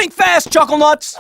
Think fast, Chuckle Nuts!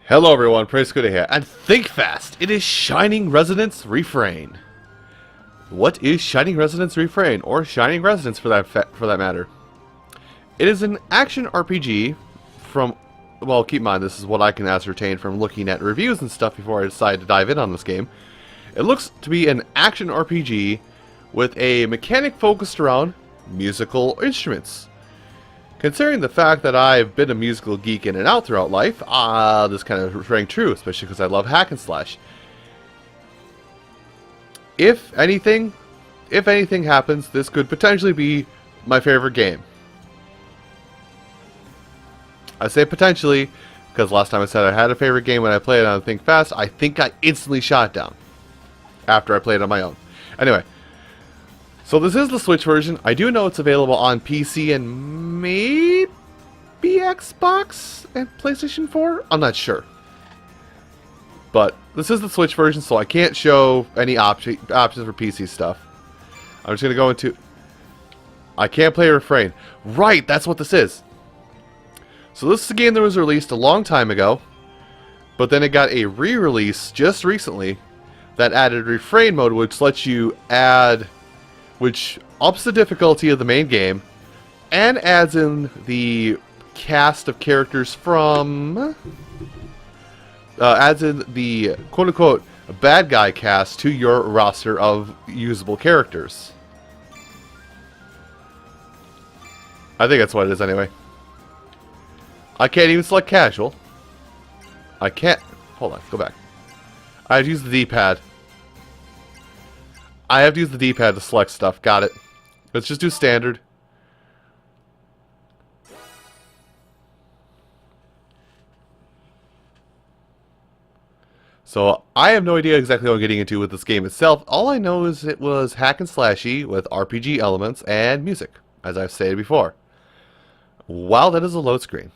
Hello everyone, Praise Good here, and think fast! It is Shining Resonance Refrain. What is Shining Resonance Refrain, or Shining Resonance for that matter? It is an action RPG from, well, keep in mind this is what I can ascertain from looking at reviews and stuff before I decide to dive in on this game. It looks to be an action RPG with a mechanic focused around musical instruments. Considering the fact that I've been a musical geek in and out throughout life, this kind of rang true, especially because I love hack and slash. If anything happens, this could potentially be my favorite game. I say potentially, because last time I said I had a favorite game when I played it on Think Fast, I think I instantly shot it down after I played it on my own. Anyway. So this is the Switch version. I do know it's available on PC and maybe Xbox and PlayStation 4? I'm not sure. But this is the Switch version, so I can't show any options for PC stuff. I'm just going to go into... I can't play Refrain. Right, that's what this is. So this is a game that was released a long time ago, but then it got a re-release just recently that added Refrain mode, which lets you add... which ups the difficulty of the main game and adds in the cast of characters from... adds in the quote-unquote bad guy cast to your roster of usable characters. I think that's what it is anyway. I can't even select casual. I can't... Hold on, go back. I have to use the D-pad. I have to use the D-pad to select stuff. Got it. Let's just do standard. So, I have no idea exactly what I'm getting into with this game itself. All I know is it was hack and slashy with RPG elements and music, as I've stated before. Wow, that is a load screen.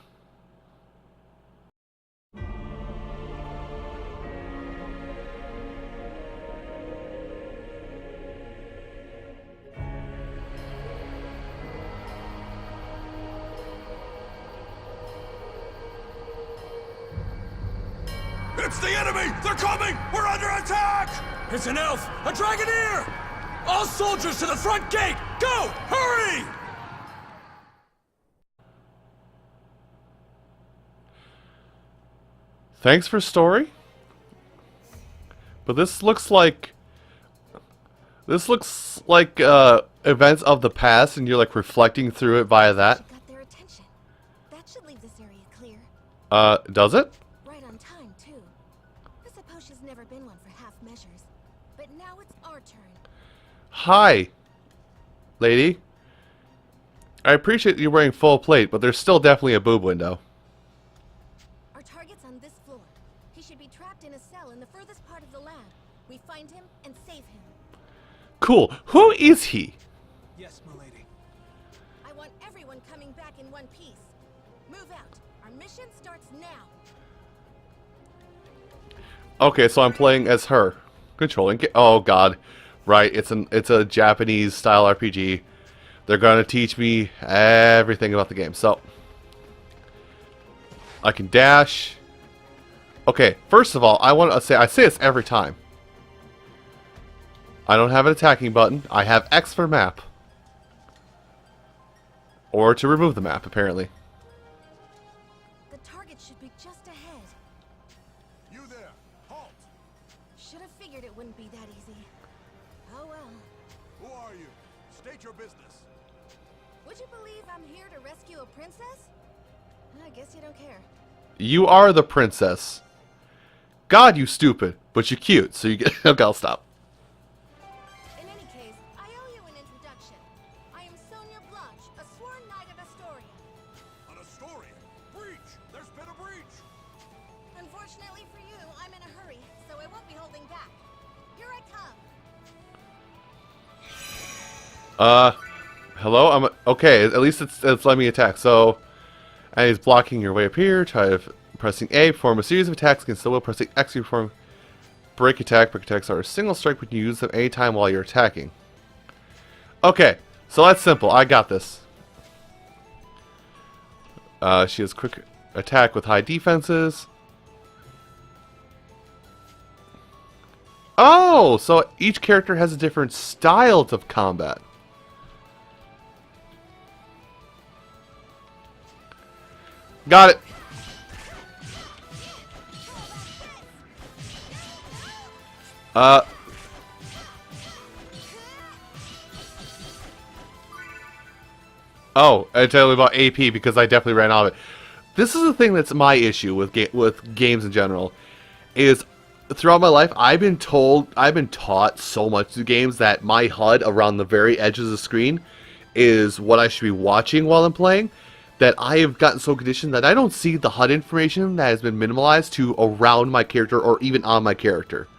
It's the enemy! They're coming! We're under attack! It's an elf! A dragoneer! All soldiers to the front gate! Go! Hurry! Thanks for story. But this looks like events of the past, and you're like reflecting through it via that. Got their attention. That should leave this area clear. Does it? Right on time, too. I suppose she's never been one for half measures. But now it's our turn. Hi, lady. I appreciate you wearing full plate, but there's still definitely a boob window. Our target's on this floor. He should be trapped in a cell in the furthest part of the lab. We find him and save him. Cool. Who is he? Yes, milady. I want everyone coming back in one piece. Move out. Our mission starts now. Okay, so I'm playing as her. Controlling. Oh God, right. It's a Japanese style RPG. They're gonna teach me everything about the game. So I can dash. Okay, first of all, I want to say I say this every time. I don't have an attacking button. I have X for map. Or to remove the map, apparently. The target should be just ahead. You there! Halt! Should have figured it wouldn't be that easy. Oh well. Who are you? State your business. Would you believe I'm here to rescue a princess? I guess you don't care. You are the princess. God, you stupid. But you're cute, so you get... Okay, I'll stop. In any case, I owe you an introduction. I am Sonia Blanche, a sworn knight of Astoria. An Astorian! Breach! There's been a breach! Unfortunately for you, I'm in a hurry, so I won't be holding back. Here I come. Hello? Okay, at least it's letting me attack. So, and he's blocking your way up here. Pressing A, perform a series of attacks against the will. Pressing X, you perform break attack. Break attacks are a single strike when you use them anytime while you're attacking. Okay, so that's simple. I got this. She has quick attack with high defenses. Oh, so each character has a different style of combat. Got it. Oh, I tell you about AP because I definitely ran out of it. This is the thing that's my issue with games in general. Is throughout my life I've been taught so much through games that my HUD around the very edges of the screen is what I should be watching while I'm playing. That I have gotten so conditioned that I don't see the HUD information that has been minimalized to around my character or even on my character.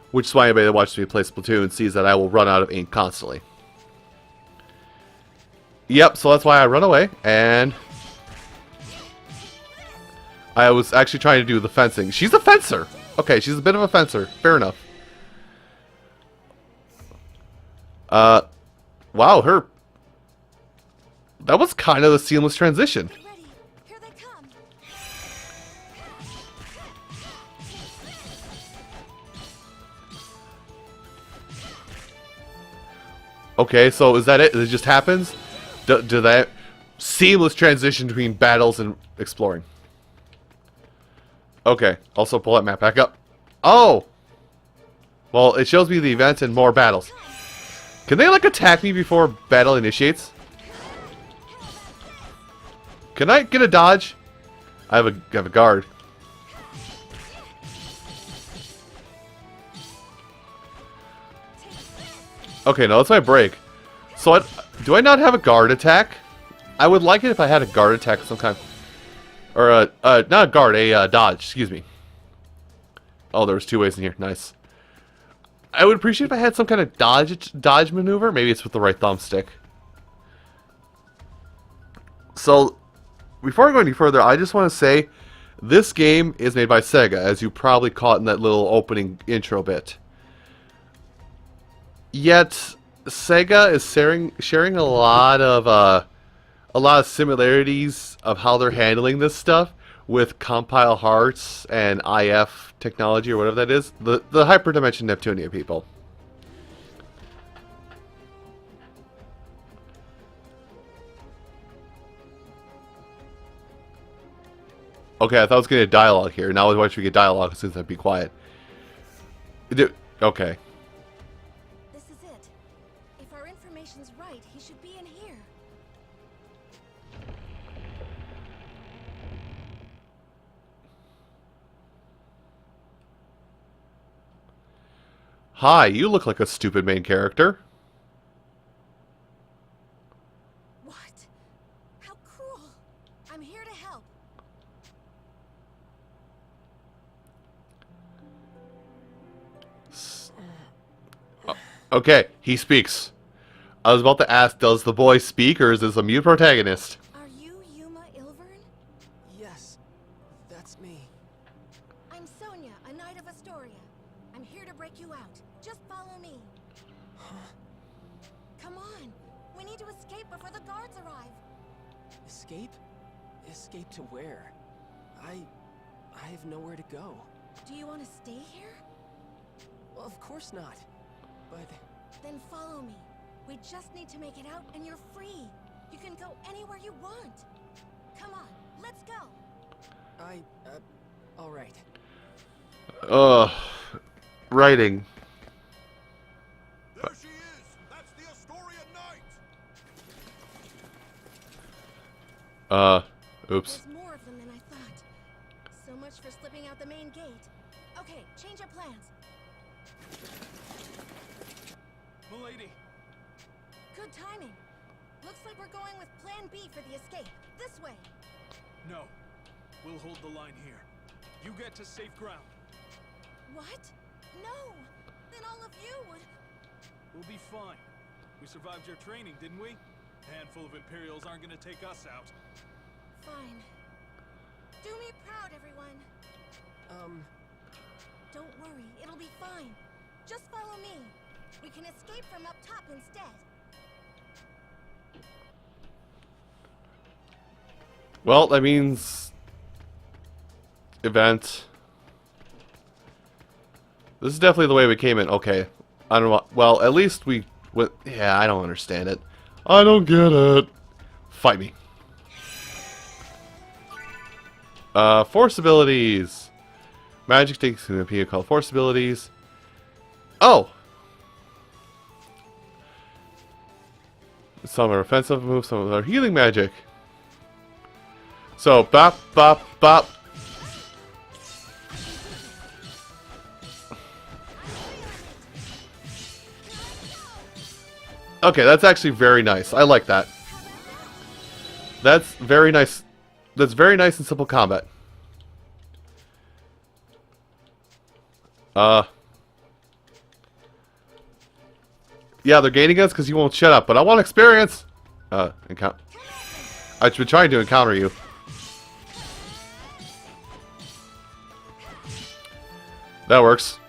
Which is why anybody that watches me play Splatoon sees that I will run out of ink constantly. Yep, so that's why I run away, and I was actually trying to do the fencing. She's a fencer! Okay, she's a bit of a fencer. Fair enough. Wow, her... That was kind of a seamless transition. Get ready. Here they come. Okay, so is that it? It just happens? Do that seamless transition between battles and exploring. Okay, also pull that map back up. Oh! Well, it shows me the events and more battles. Can they, like, attack me before battle initiates? Can I get a dodge? I have a guard. Okay, no, that's my break. So, do I not have a guard attack? I would like it if I had a guard attack of some kind. Or, not a guard, a dodge, excuse me. Oh, there was 2 ways in here. Nice. I would appreciate if I had some kind of dodge maneuver. Maybe it's with the right thumbstick. So, before I go any further, I just want to say this game is made by Sega, as you probably caught in that little opening intro bit. Yet, Sega is sharing a lot of similarities of how they're handling this stuff with Compile Hearts and IF technology, or whatever that is. The Hyperdimension Neptunia people. Okay, I thought I was going to get dialogue here. Now I want you to get dialogue as soon as I be quiet. Okay. This is it. If our information's right, he should be in here. Hi, you look like a stupid main character. What? How cruel. I'm here to help. Okay, he speaks. I was about to ask, does the boy speak, or is this a mute protagonist? Are you Yuma Ilvern? Yes, that's me. I'm Sonia, a knight of Astoria. I'm here to break you out. Just follow me. Come on. We need to escape before the guards arrive. Escape? Escape to where? I have nowhere to go. Do you want to stay here? Well, of course not. But Then follow me. We just need to make it out and you're free. You can go anywhere you want. Come on, let's go. all right. Writing. There she is! That's the Astoria Knight! Oops. There's more of them than I thought. So much for slipping out the main gate. Okay, change your plans. Milady! Good timing. Looks like we're going with Plan B for the escape. This way. No. We'll hold the line here. You get to safe ground. What? No! Then all of you would... We'll be fine. We survived your training, didn't we? A handful of Imperials aren't gonna take us out. Fine. Do me proud, everyone. Don't worry, it'll be fine. Just follow me. We can escape from up top instead. Well, that means... event. This is definitely the way we came in. Okay. I don't know. Well, at least we... yeah, I don't understand it. I don't get it. Fight me. Force abilities. Magic takes an appeal called force abilities. Oh! Some are offensive moves, some are healing magic. So, bop, bop, bop. Okay, that's actually very nice. I like that. That's very nice. That's very nice in simple combat. Yeah, they're gaining us because you won't shut up, but I want experience! Encounter. I've been trying to encounter you. That works.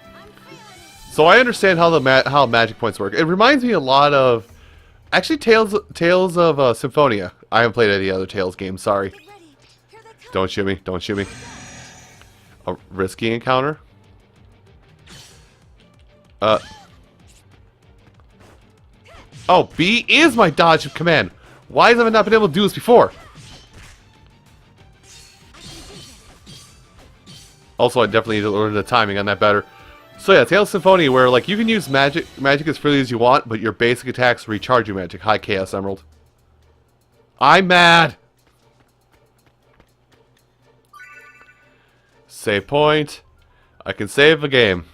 So I understand how how magic points work. It reminds me a lot of... actually, Tales of Symphonia. I haven't played any other Tales games, sorry. Get ready. Here they come. Don't shoot me, don't shoot me. A risky encounter? Oh, B is my dodge command. Why have I not been able to do this before? Also, I definitely need to learn the timing on that better. So yeah, Tales of Symphonia, where like you can use magic as freely as you want, but your basic attacks recharge your magic. High Chaos Emerald. I'm mad. Save point. I can save a game.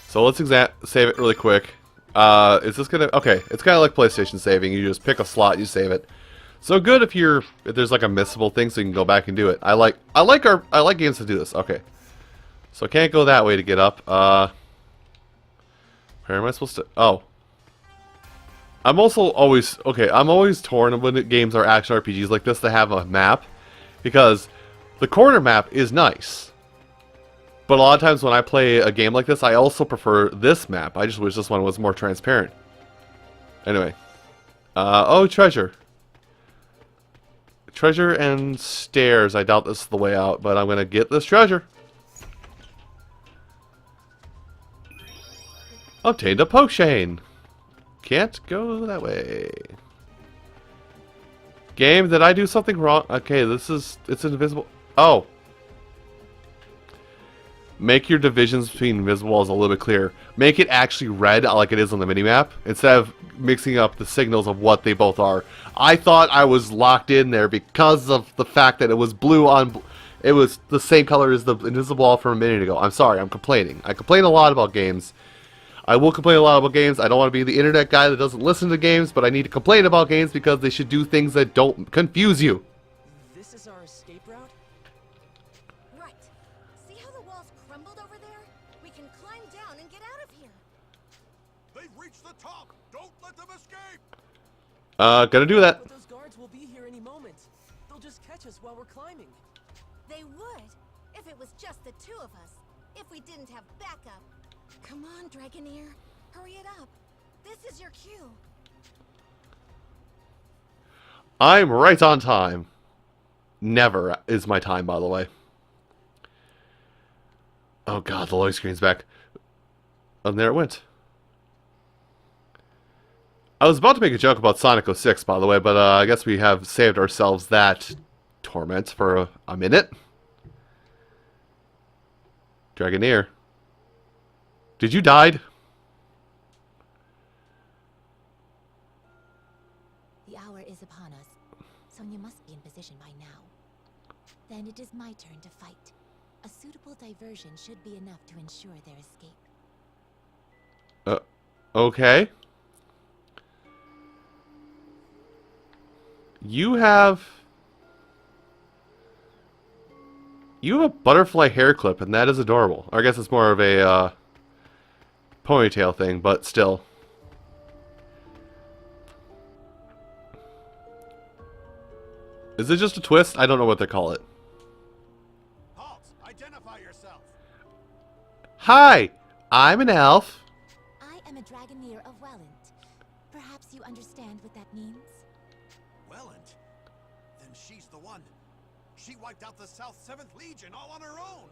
So let's save it really quick. Is this gonna... okay, it's kind of like PlayStation saving. You just pick a slot, you save it. So good if there's like a missable thing, so you can go back and do it. I like games to do this. Okay, so I can't go that way to get up. Where am I supposed to... oh, I'm also always... okay, I'm always torn when the games are action RPGs like this to have a map, because the corner map is nice. But a lot of times when I play a game like this, I also prefer this map. I just wish this one was more transparent. Anyway. Oh, treasure. Treasure and stairs. I doubt this is the way out, but I'm going to get this treasure. Obtained a potion. Can't go that way. Game, did I do something wrong? Okay, it's invisible. Oh. make your divisions between invisible walls a little bit clearer. Make it actually red like it is on the minimap, instead of mixing up the signals of what they both are. I thought I was locked in there because of the fact that it was blue on... It was the same color as the invisible wall from a minute ago. I'm sorry, I'm complaining. I complain a lot about games. I will complain a lot about games. I don't want to be the internet guy that doesn't listen to games, but I need to complain about games because they should do things that don't confuse you. This is our escape route? Right. See how the walls crumbled over there? We can climb down and get out of here. They've reached the top. Don't let them escape. Gonna do that. But those guards will be here any moment. They'll just catch us while we're climbing. They would, if it was just the two of us. If we didn't have backup. Come on, Dragoneer. Hurry it up. This is your cue. I'm right on time. Never is my time, by the way. Oh god, the loading screen's back. And there it went. I was about to make a joke about Sonic 06, by the way, but I guess we have saved ourselves that torment for a minute. Dragoneer. Did you die? The hour is upon us. Sonya must be in position by now. Then it is my turn to fight. A suitable diversion should be enough to ensure their escape. Okay. You have a butterfly hair clip, and that is adorable. Or I guess it's more of a ponytail thing, but still. Is it just a twist? I don't know what they call it. Halt! Identify yourself. Hi, I'm an elf. I am a Dragoneer of Welland. Perhaps you understand what that means? Welland? Then she's the one. She wiped out the South 7th Legion all on her own.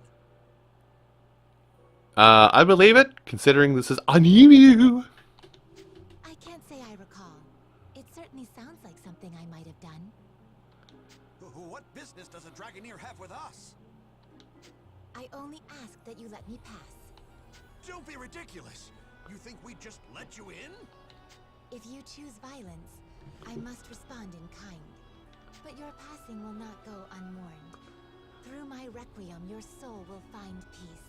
I believe it, considering this is on you. I can't say I recall. It certainly sounds like something I might have done. What business does a Dragoneer have with us? I only ask that you let me pass. Don't be ridiculous. You think we'd just let you in? If you choose violence, I must respond in kind. But your passing will not go unmourned. Through my requiem, your soul will find peace.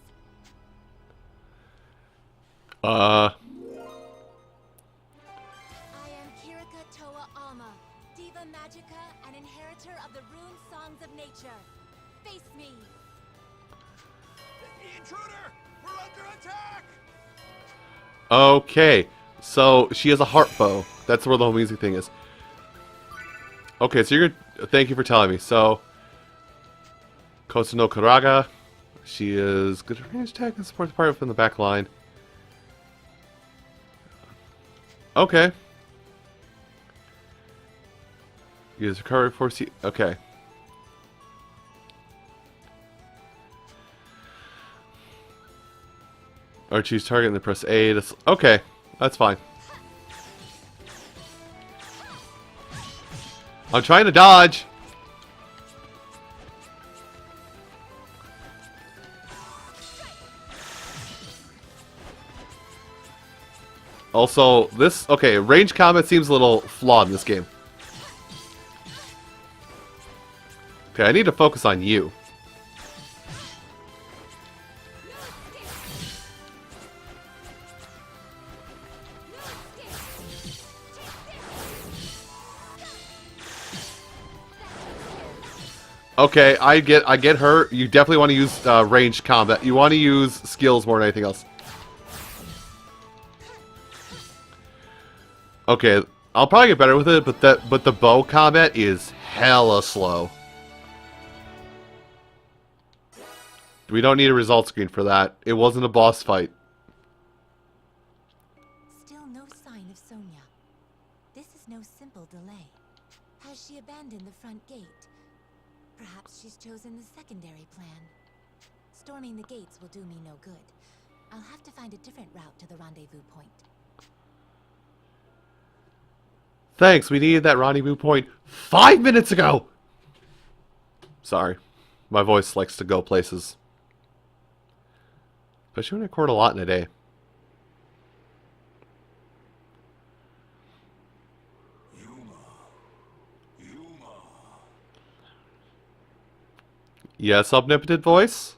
I am Kirika Toa Alma, Diva Magica and inheritor of the rune songs of nature. Face me! Intruder! We're under attack! Okay, so she has a heart bow. That's where the whole music thing is. Okay, so you're gonna... Thank you for telling me. So, Kosuno Karaga. She is good at range attack and supports the party from the back line. Okay. Use recovery force. Okay. Or choose target and then press A. Okay, that's fine. I'm trying to dodge. Also, this... Okay, range combat seems a little flawed in this game. Okay, I need to focus on you. Okay, I get her. You definitely want to use ranged combat. You want to use skills more than anything else. Okay, I'll probably get better with it, but the bow combat is hella slow. We don't need a result screen for that. It wasn't a boss fight. Still no sign of Sonya. This is no simple delay. Has she abandoned the front gate? Perhaps she's chosen the secondary plan. Storming the gates will do me no good. I'll have to find a different route to the rendezvous point. Thanks, we needed that rendezvous point 5 minutes ago! Sorry. My voice likes to go places. Especially when I record a lot in a day. Yes, omnipotent voice?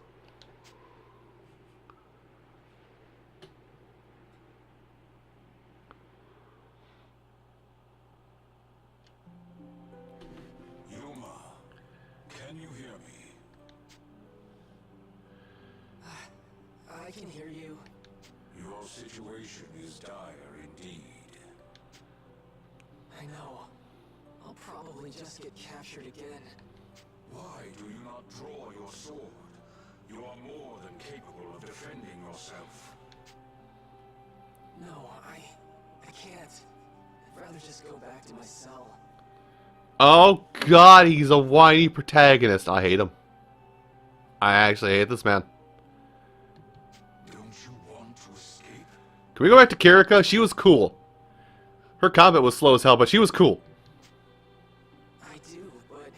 Yuma, can you hear me? I can hear you. Your situation is dire indeed. I know. I'll probably just get captured again. Why do you not draw your sword? You are more than capable of defending yourself. No, I can't. I'd rather just go back to my cell. Oh god, he's a whiny protagonist. I hate him. I actually hate this man. Don't you want to escape? Can we go back to Kirika? She was cool. Her combat was slow as hell, but she was cool. I do, but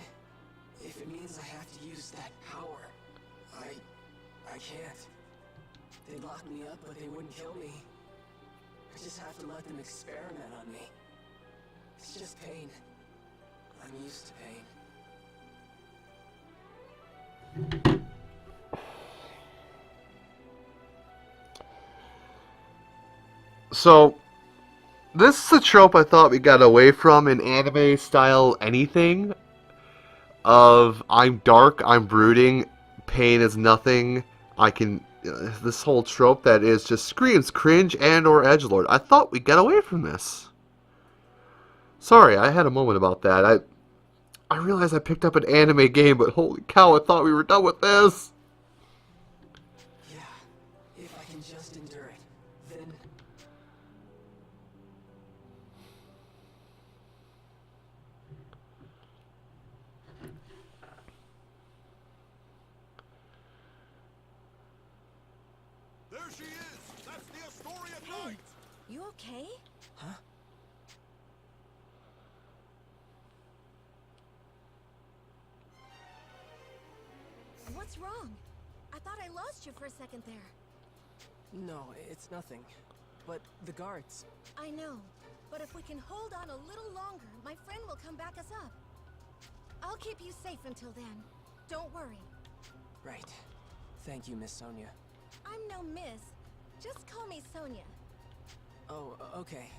if it means I have to use that power, I can't. They'd lock me up, but they wouldn't kill me. I just have to let them experiment on me. It's just pain. I'm used to pain. So, this is a trope I thought we got away from in anime style anything. Of, I'm dark, I'm brooding, pain is nothing, I can... this whole trope that is just screams cringe and or edgelord. I thought we got away from this. Sorry, I had a moment about that. I realized I picked up an anime game, but holy cow, I thought we were done with this. Yeah, if I can just endure it, then... There she is! That's the Astoria Hey, Knight! you okay? Huh? What's wrong? I thought I lost you for a second there. No, it's nothing. But the guards... I know, but if we can hold on a little longer, my friend will come back us up. I'll keep you safe until then. Don't worry. Right. Thank you, Miss Sonia. I'm no miss. Just call me Sonia. Oh, okay.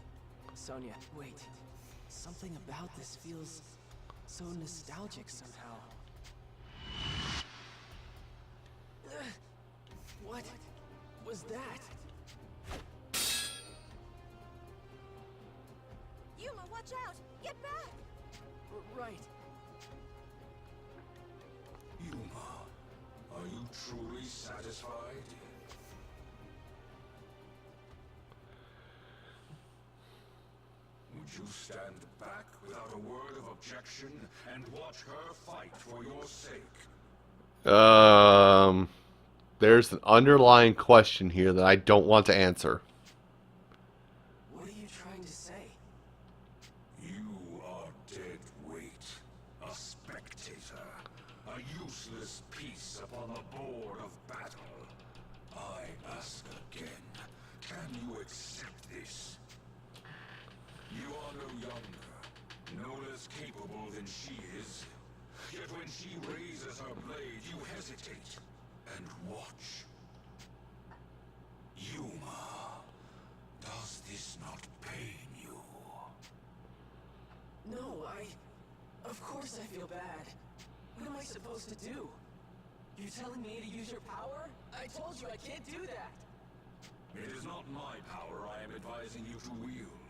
Sonia, wait. Something about this feels so nostalgic somehow. What was that? Yuma, watch out! Get back! Right. Yuma, are you truly satisfied? Would you stand back without a word of objection and watch her fight for your sake? There's an underlying question here that I don't want to answer. What are you trying to say? You are dead weight, a spectator, a useless piece upon the board of battle. I ask again, can you accept this? You are no younger, no less capable than she is. Yet when she raises her blade, you hesitate and watch. Yuma, does this not pain you? No, of course I feel bad. What am I supposed to do? You're telling me to use your power? I told you I can't do that! It is not my power I am advising you to wield.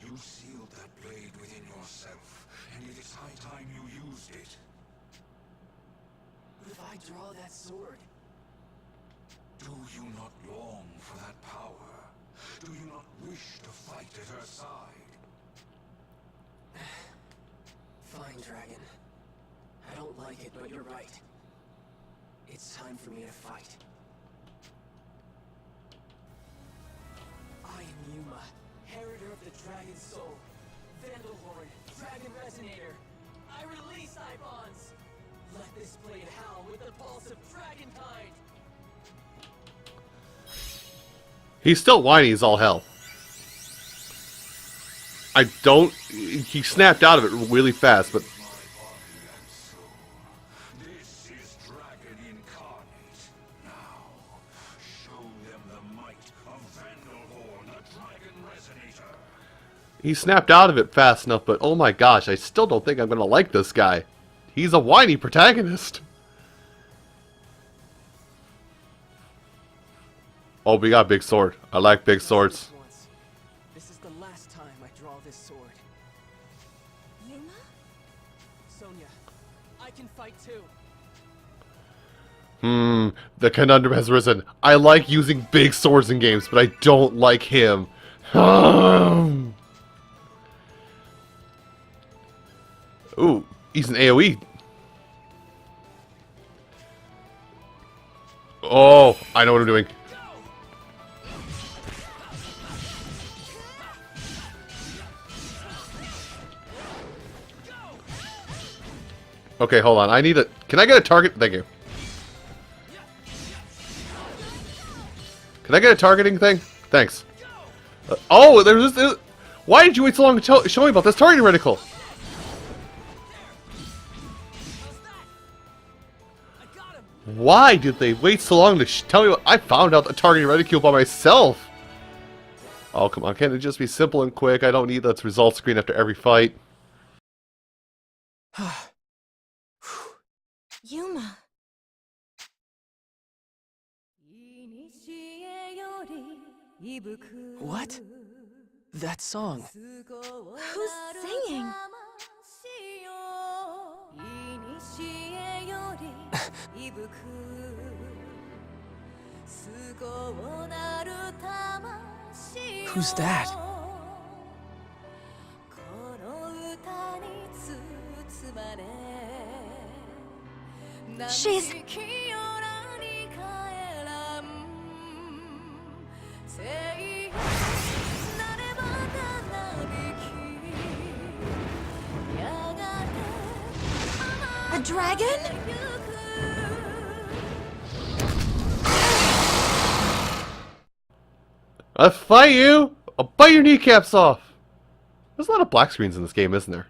You sealed that blade within yourself, and it is high time you used it. But if I draw that sword... Do you not long for that power? Do you not wish to fight at her side? Fine, Dragon. I don't like it, but you're right. It's time for me to fight. I am Yuma, Heriter of the Dragon Soul, Vandalhorn, Dragon Resonator. I release Ibons! Let this blade howl with the pulse of Dragonkind! He's still whiny as all hell. I don't... He snapped out of it really fast, but... This is Dragon Incarnate. Now, show them the might of Vandalhorn, the Dragon Resonator. He snapped out of it fast enough, but oh my gosh, I still don't think I'm going to like this guy. He's a whiny protagonist. Oh, we got big sword. I like big swords. This is the last time I draw this sword. Yuma? Sonya, I can fight too. The conundrum has risen. I like using big swords in games, but I don't like him. Ooh, he's an AoE. Oh, I know what I'm doing. Okay, hold on. I need a... Can I get a target? Thank you. Can I get a targeting thing? Thanks. Oh, there's this... Why did you wait so long to show me about this targeting reticle? Why did they wait so long to tell me what... I found out the targeting reticule by myself. Oh, come on. Can't it just be simple and quick? I don't need that result screen after every fight. Yuma. What? That song. Who's singing? Who's that? She's... a dragon? I'll fight you! I'll bite your kneecaps off! There's a lot of black screens in this game, isn't there?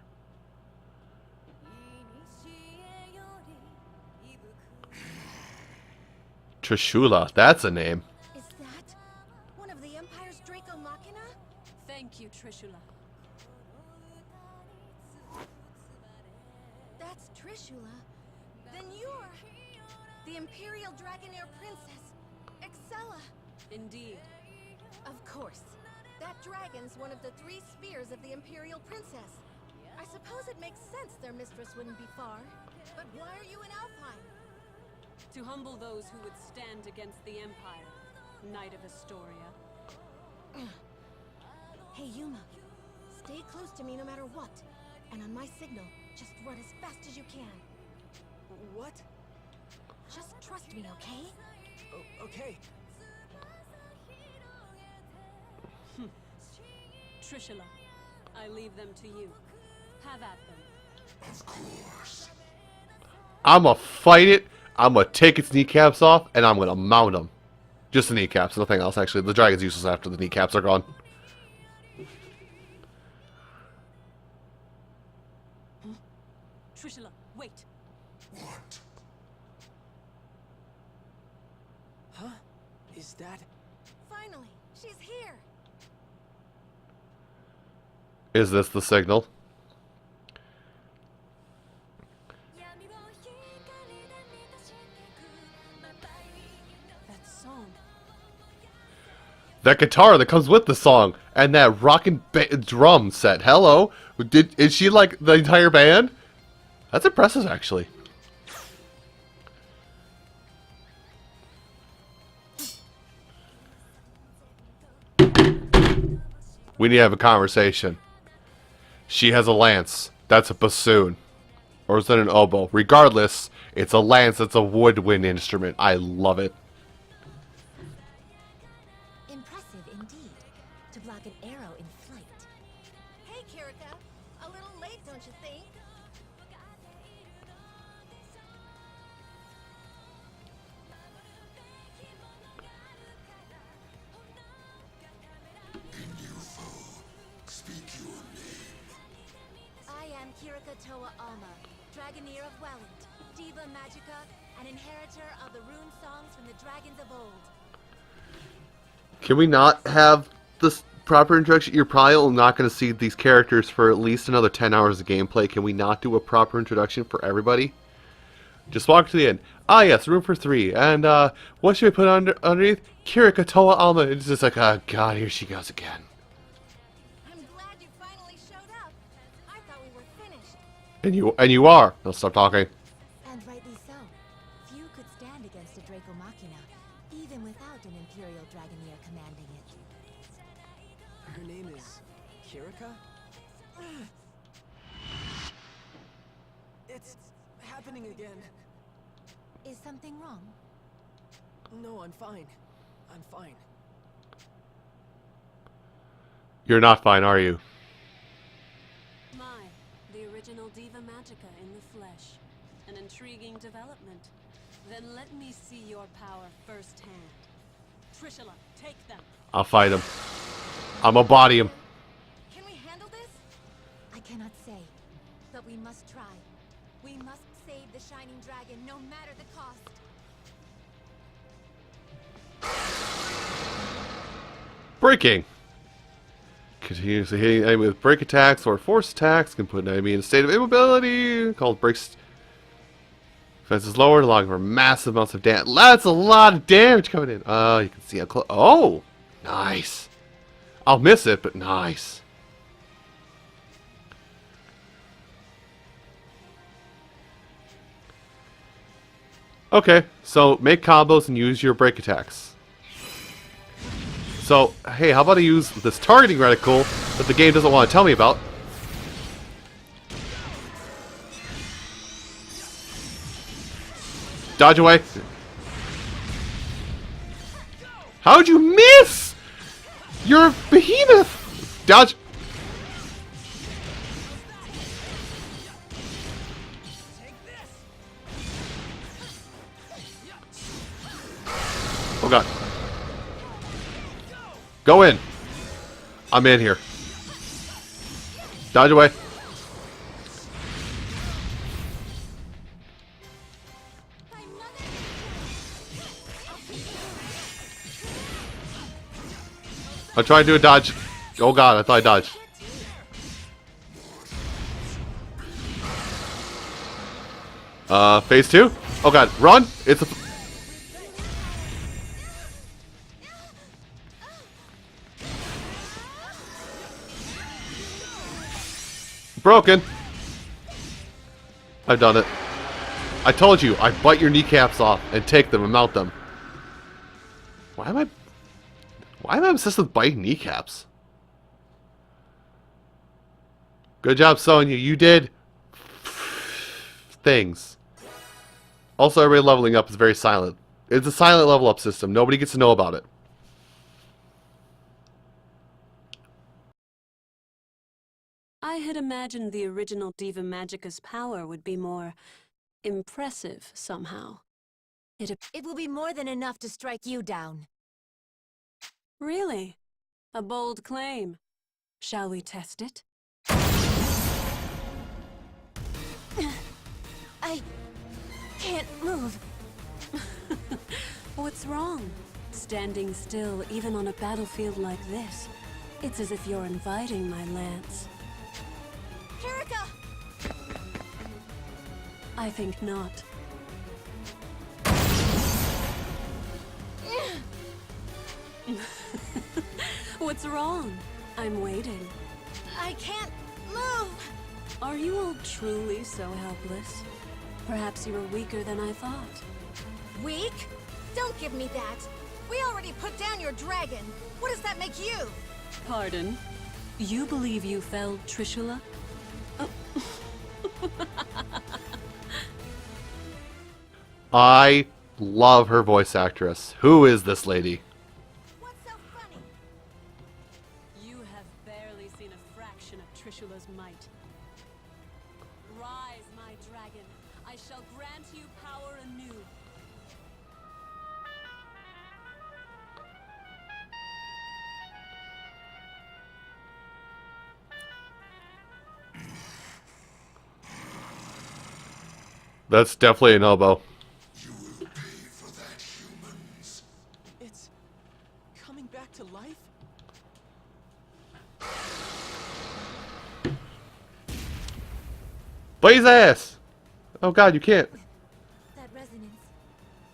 Trishula, that's a name. Is that one of the Empire's Draco Machina? Thank you, Trishula. That's Trishula. Then you're the Imperial Dragonair Princess, Excella. Indeed. Of course. That dragon's one of the 3 spears of the Imperial Princess. I suppose it makes sense their mistress wouldn't be far. But why are you in Alfheim? To humble those who would stand against the Empire, Knight of Astoria. Hey, Yuma. Stay close to me no matter what. And on my signal, just run as fast as you can. What? Just trust me, okay? Okay. Trishula, I leave them to you. Have at them. Of course. I'ma fight it, I'ma take its kneecaps off, and I'm gonna mount them. Just the kneecaps, nothing else actually. The dragon's useless after the kneecaps are gone. Trishula, wait. What? Huh? Is that... Finally, she's here. Is this the signal? That song. That guitar that comes with the song, and that rockin' drum set. Hello? Is she like the entire band? That's impressive, actually. We need to have a conversation. She has a lance. That's a bassoon. Or is that an oboe? Regardless, it's a lance. It's a woodwind instrument. I love it. Impressive indeed. To block an arrow in flight. Hey, Kirika. A little late, don't you think? Kirika Toa Alma, Dragoneer of Welland, Diva Magica, and inheritor of the rune songs from the dragons of old. Can we not have this proper introduction? You're probably not going to see these characters for at least another 10 hours of gameplay. Can we not do a proper introduction for everybody? Just walk to the end. Ah, yes, room for 3. And, what should we put underneath? Kirika Toa Alma. It's just like, oh, God, here she goes again. I'm glad you finally showed up. I thought we were finished. And you are. Now stop talking. And rightly so. Few could stand against a Draco Machina, even without an Imperial Dragoneer commanding it. Her name is Kirika? It's happening again. Is something wrong? No, I'm fine. I'm fine. You're not fine, are you? My, the original Diva Magica in the flesh. An intriguing development. Then let me see your power firsthand. Trishula, take them. I'll fight him. I'm gonna body him. Can we handle this? I cannot say, but we must try. We must save the Shining Dragon, no matter the cost. Breaking. Continuously hitting the enemy with break attacks or force attacks can put an enemy in a state of immobility. Called breaks. Defense is lowered, allowing for massive amounts of damage. That's a lot of damage coming in. Oh, you can see how close. Oh, nice. I'll miss it, but nice. Okay, so make combos and use your break attacks. So, hey, how about I use this targeting reticle that the game doesn't want to tell me about? Dodge away. How'd you miss? You're a behemoth. Dodge. Oh god. Go in. I'm in here. Dodge away. I'll try to do a dodge. Oh god, I thought I dodged. Phase 2? Oh god, run! It's a... Broken. I've done it. I told you, I bite your kneecaps off and take them and mount them. Why am I obsessed with biting kneecaps? Good job, Sonya. You did things. Also, everybody leveling up is very silent. It's a silent level up system. Nobody gets to know about it. I had imagined the original Diva Magica's power would be more impressive somehow. It will be more than enough to strike you down. Really? A bold claim. Shall we test it? I can't move. What's wrong? Standing still, even on a battlefield like this. It's as if you're inviting my lance. Kirika! I think not. What's wrong? I'm waiting. I can't move! Are you all truly so helpless? Perhaps you were weaker than I thought. Weak? Don't give me that. We already put down your dragon. What does that make you? Pardon? You believe you felled Trishula? I love her voice actress. Who is this lady? What's so funny? You have barely seen a fraction of Trishula's might. Rise, my dragon. I shall grant you power anew. That's definitely an elbow. You will pay for that, humans. It's coming back to life? Blaze ass! Oh god, you can't. That resonance.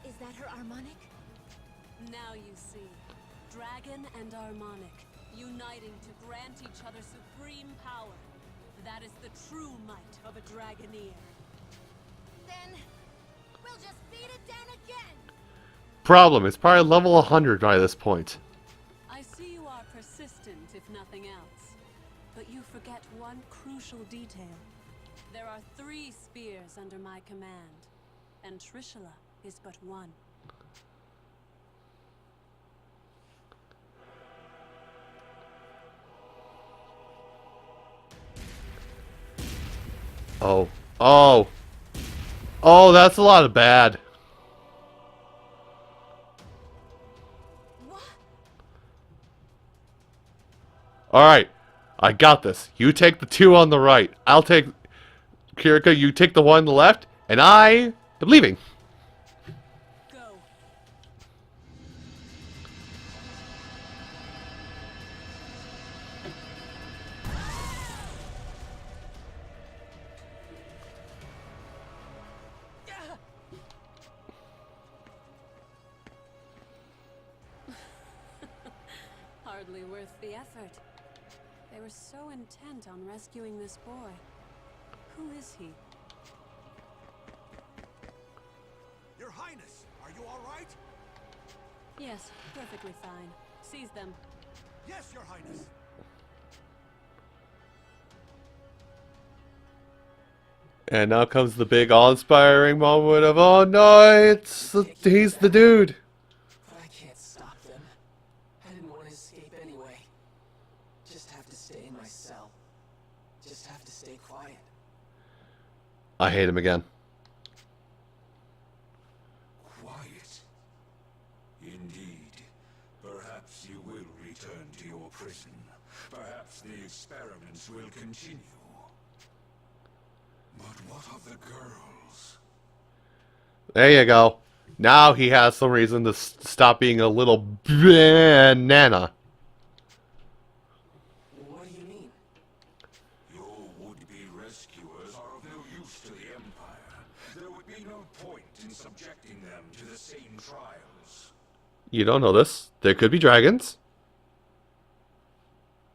Is that her harmonic? Now you see. Dragon and harmonic, uniting to grant each other supreme power. That is the true might of a Dragoneer. Then we'll just beat it down again. Problem, it's probably level 100 by this point. I see you are persistent, if nothing else. But you forget one crucial detail. There are 3 spears under my command, and Trishula is but one. Oh. Oh! Oh, that's a lot of bad. What? Alright. I got this. You take the 2 on the right. I'll take... Kirika, you take the 1 on the left, and I am leaving. Go. Hardly worth the effort. They were so intent on rescuing this boy. Who is he? Your Highness, are you all right? Yes, perfectly fine. Seize them. Yes, Your Highness. And now comes the big awe-inspiring moment of, oh no, he's the dude. But I can't stop them. I didn't want to escape anyway. Just have to stay in my cell. Just have to stay quiet. I hate him again. Quiet. Indeed. Perhaps you will return to your prison. Perhaps the experiments will continue. But what of the girls? There you go. Now he has some reason to stop being a little banana. What do you mean? Your would-be rescuers are of no use to the Empire. There would be no point in subjecting them to the same trials. You don't know this. There could be dragons.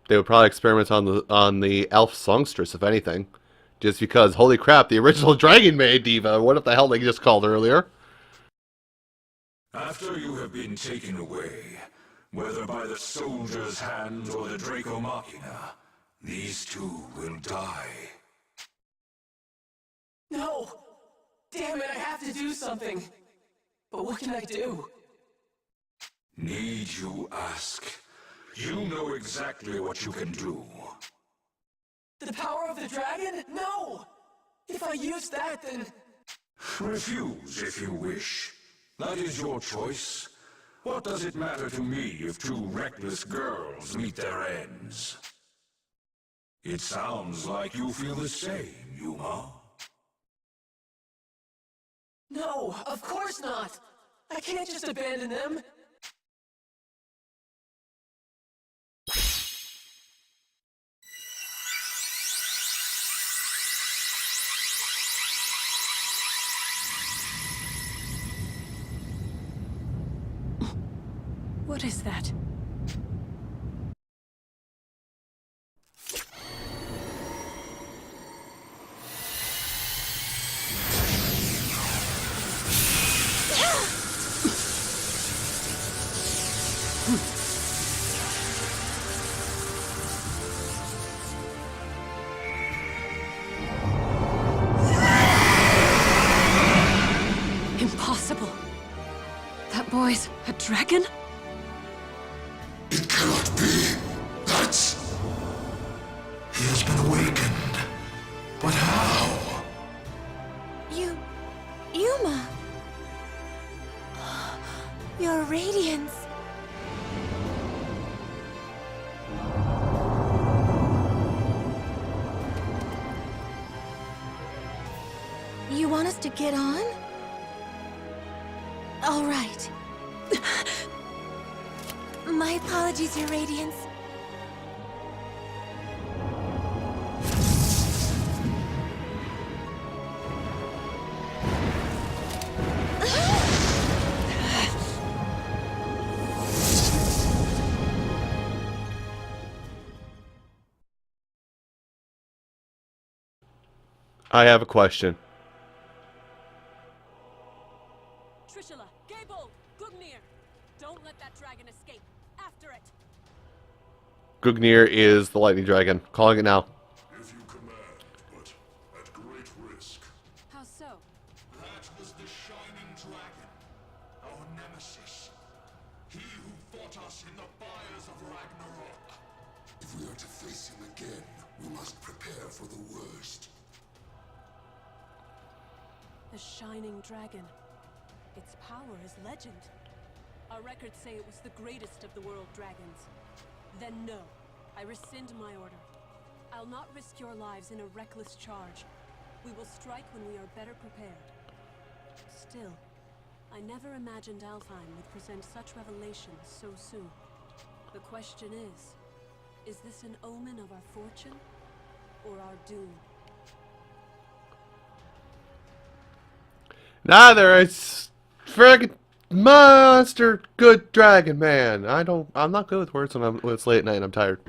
They would probably experiment on the elf songstress, if anything. Just because, holy crap, the original Dragon Maid diva, what the hell they just called earlier. After you have been taken away, whether by the soldier's hand or the Draco Machina, these 2 will die. No! Damn it, I have to do something! But what can I do? Need you ask? You know exactly what you can do. The power of the dragon? No! If I use that, then... Refuse if you wish. That is your choice. What does it matter to me if 2 reckless girls meet their ends? It sounds like you feel the same, Yuma. No, of course not! I can't just abandon them! What is that? Impossible. That boy's a dragon? It cannot be. That's... He has been awakened. But how? Yuma! Your radiance! You want us has to get on? All right. My apologies, Your Radiance. I have a question. Trishula, Gaybold, Gugnir! Don't let that dragon escape. After it! Gugnir is the lightning dragon. Calling it now. If you command, but at great risk. How so? That was the Shining Dragon, our nemesis. He who fought us in the fires of Ragnarok. If we are to face him again, we must prepare for the worst. The Shining Dragon. Its power is legend. Our records say it was the greatest of the world dragons. Then no, I rescind my order. I'll not risk your lives in a reckless charge. We will strike when we are better prepared. Still, I never imagined Alfheim would present such revelations so soon. The question is this an omen of our fortune or our doom? Neither. It's friggin' monster good dragon man. I'm not good with words when it's late at night and I'm tired.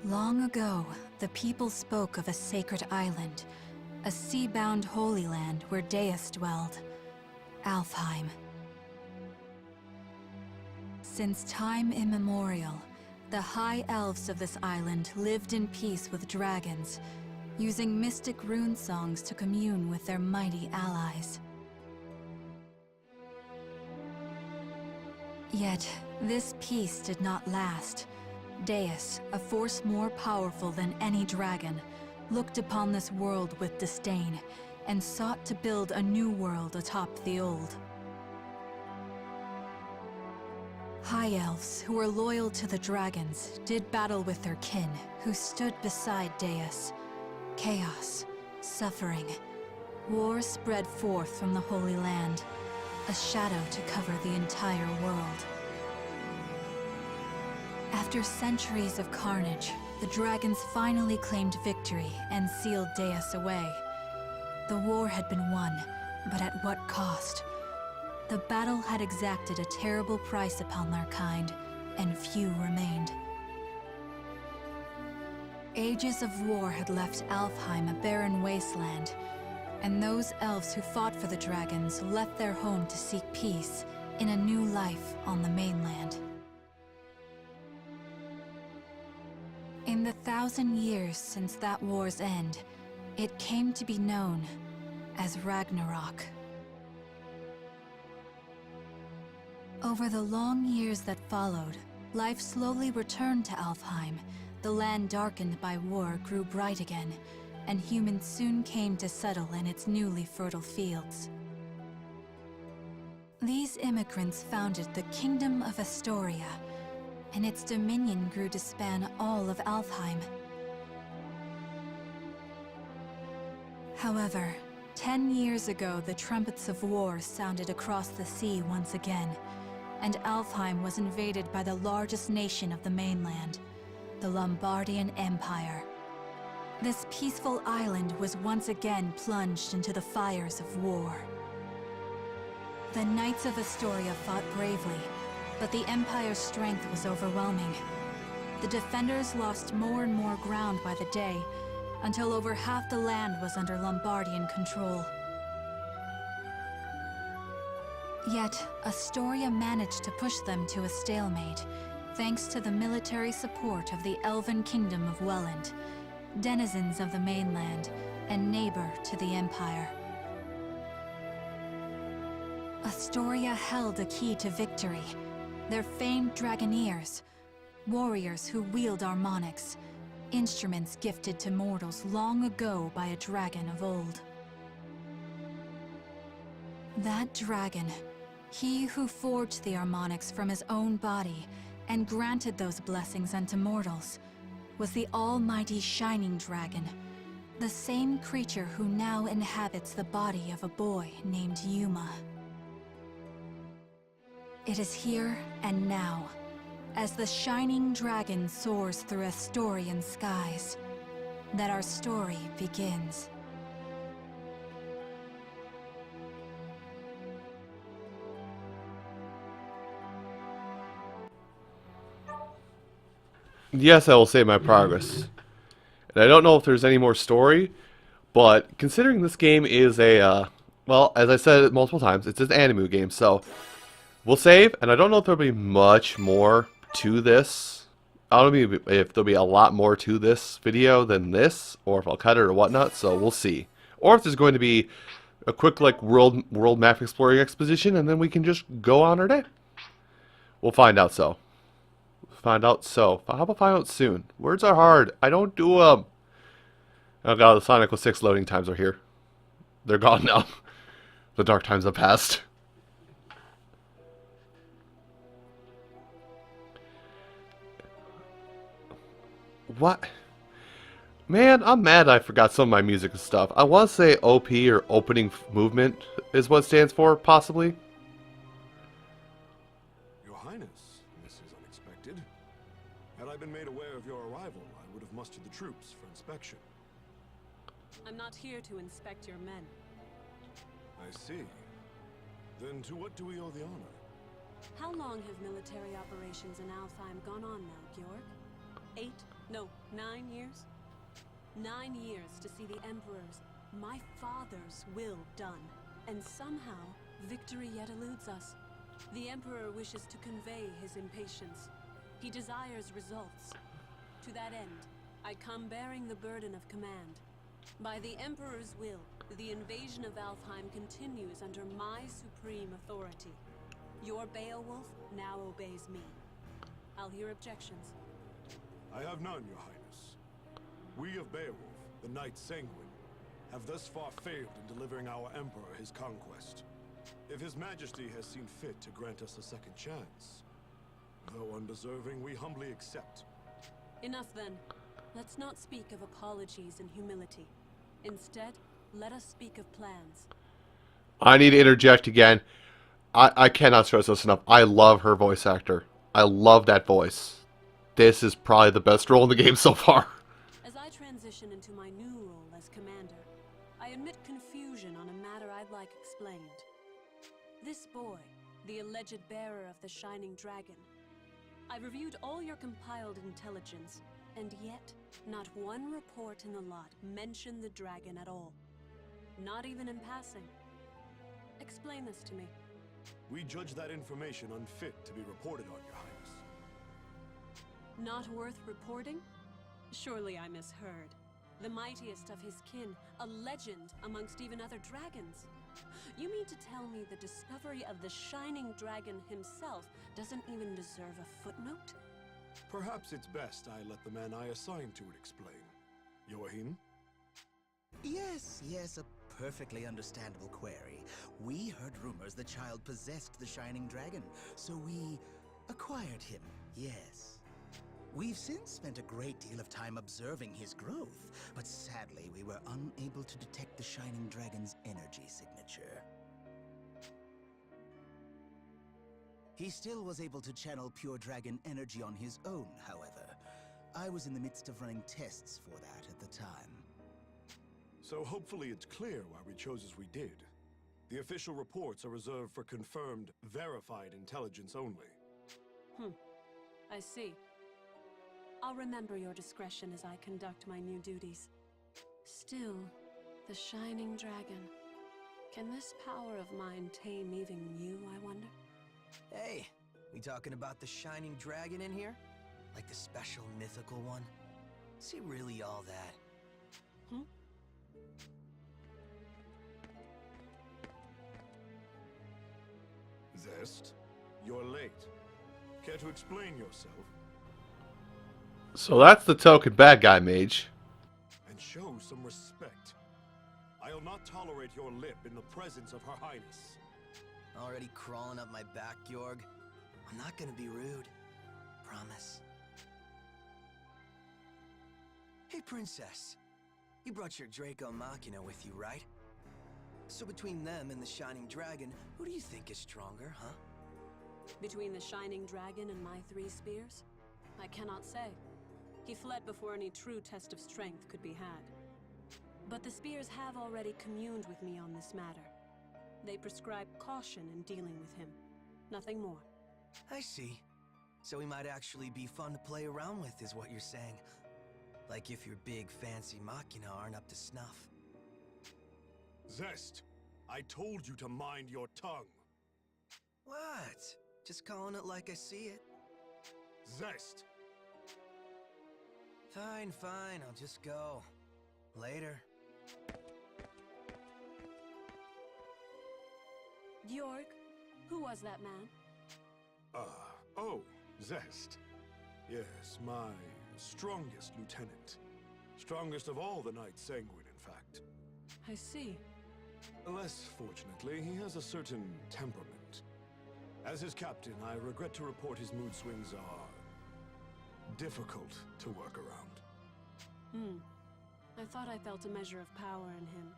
Long ago, the people spoke of a sacred island, a sea-bound holy land where Deus dwelled, Alfheim. Since time immemorial, the high elves of this island lived in peace with dragons, using mystic rune songs to commune with their mighty allies. Yet, this peace did not last. Deus, a force more powerful than any dragon, looked upon this world with disdain and sought to build a new world atop the old. High elves, who were loyal to the dragons, did battle with their kin, who stood beside Deus. Chaos, suffering, war spread forth from the Holy Land, a shadow to cover the entire world. After centuries of carnage, the dragons finally claimed victory and sealed Deus away. The war had been won, but at what cost? The battle had exacted a terrible price upon their kind, and few remained. Ages of war had left Alfheim a barren wasteland, and those elves who fought for the dragons left their home to seek peace in a new life on the mainland. In the 1,000 years since that war's end, it came to be known as Ragnarok. Over the long years that followed, life slowly returned to Alfheim. The land darkened by war grew bright again, and humans soon came to settle in its newly fertile fields. These immigrants founded the Kingdom of Astoria, and its dominion grew to span all of Alfheim. However, 10 years ago, the trumpets of war sounded across the sea once again, and Alfheim was invaded by the largest nation of the mainland, the Lombardian Empire. This peaceful island was once again plunged into the fires of war. The Knights of Astoria fought bravely, but the Empire's strength was overwhelming. The defenders lost more and more ground by the day, until over half the land was under Lombardian control. Yet, Astoria managed to push them to a stalemate, thanks to the military support of the Elven Kingdom of Welland, denizens of the mainland, and neighbor to the Empire. Astoria held a key to victory, their famed Dragoneers, warriors who wield harmonics, instruments gifted to mortals long ago by a dragon of old. That dragon, he who forged the harmonics from his own body and granted those blessings unto mortals, was the almighty Shining Dragon, the same creature who now inhabits the body of a boy named Yuma. It is here and now, as the Shining Dragon soars through Astorian skies, that our story begins. Yes, I will save my progress. And I don't know if there's any more story, but considering this game is a, well, as I said multiple times, it's an anime game, so we'll save, and I don't know if there'll be much more to this. I don't know if there'll be a lot more to this video than this, or if I'll cut it or whatnot, so we'll see. Or if there's going to be a quick, like, world map exploring exposition, and then we can just go on our day. We'll find out so. How about find out soon? Words are hard. I don't do them. Oh god, the Sonic 06 loading times are here. They're gone now. The dark times have passed. What? Man, I'm mad I forgot some of my music and stuff. I want to say OP or opening movement is what it stands for, possibly. Your Highness, this is unexpected. Had I been made aware of your arrival, I would have mustered the troops for inspection. I'm not here to inspect your men. I see. Then to what do we owe the honor? How long have military operations in Alfheim gone on now, Georg? 8? No, 9 years? 9 years to see the Emperor's, my father's, will done. And somehow, victory yet eludes us. The Emperor wishes to convey his impatience. He desires results. To that end, I come bearing the burden of command. By the Emperor's will, the invasion of Alfheim continues under my supreme authority. Your Beowulf now obeys me. I'll hear objections. I have none, Your Highness. We of Beowulf, the Knight Sanguine, have thus far failed in delivering our Emperor his conquest. If His Majesty has seen fit to grant us a second chance, though undeserving, we humbly accept. Enough then. Let's not speak of apologies and humility. Instead, let us speak of plans. I need to interject again. I cannot stress this enough. I love her voice actor. I love that voice. This is probably the best role in the game so far. As I transition into my new role as commander, I admit confusion on a matter I'd like explained. This boy, the alleged bearer of the Shining Dragon. I reviewed all your compiled intelligence, and yet, not one report in the lot mentioned the dragon at all. Not even in passing. Explain this to me. We judge that information unfit to be reported on, Your Highness. Not worth reporting? Surely I misheard. The mightiest of his kin, a legend amongst even other dragons. You mean to tell me the discovery of the Shining Dragon himself doesn't even deserve a footnote? Perhaps it's best I let the man I assigned to it explain. Joachim? Yes, a perfectly understandable query. We heard rumors the child possessed the Shining Dragon, so we acquired him, yes. We've since spent a great deal of time observing his growth, but sadly we were unable to detect the Shining Dragon's energy signature. He still was able to channel pure dragon energy on his own, however. I was in the midst of running tests for that at the time. So hopefully it's clear why we chose as we did. The official reports are reserved for confirmed, verified intelligence only. I see. I'll remember your discretion as I conduct my new duties. Still, the Shining Dragon. Can this power of mine tame even you, I wonder? Hey, we talking about the Shining Dragon in here? Like the special mythical one? Is he really all that? Zest, you're late. Care to explain yourself? So that's the token bad guy mage. And show some respect. I'll not tolerate your lip in the presence of Her Highness. Already crawling up my back, Georg? I'm not gonna be rude. Promise. Hey, Princess. You brought your Draco Machina with you, right? So between them and the Shining Dragon, who do you think is stronger, huh? Between the Shining Dragon and my 3 spears? I cannot say. He fled before any true test of strength could be had. But the spears have already communed with me on this matter. They prescribe caution in dealing with him. Nothing more. I see. So he might actually be fun to play around with, is what you're saying. Like if your big fancy Machina aren't up to snuff. Zest, I told you to mind your tongue. What? Just calling it like I see it? Zest! Fine, fine, I'll just go. Later. Georg, who was that man? Oh, Zest. Yes, my strongest lieutenant. Strongest of all the Knights Sanguine, in fact. I see. Less fortunately, he has a certain temperament. As his captain, I regret to report his mood swings are difficult to work around. I thought I felt a measure of power in him.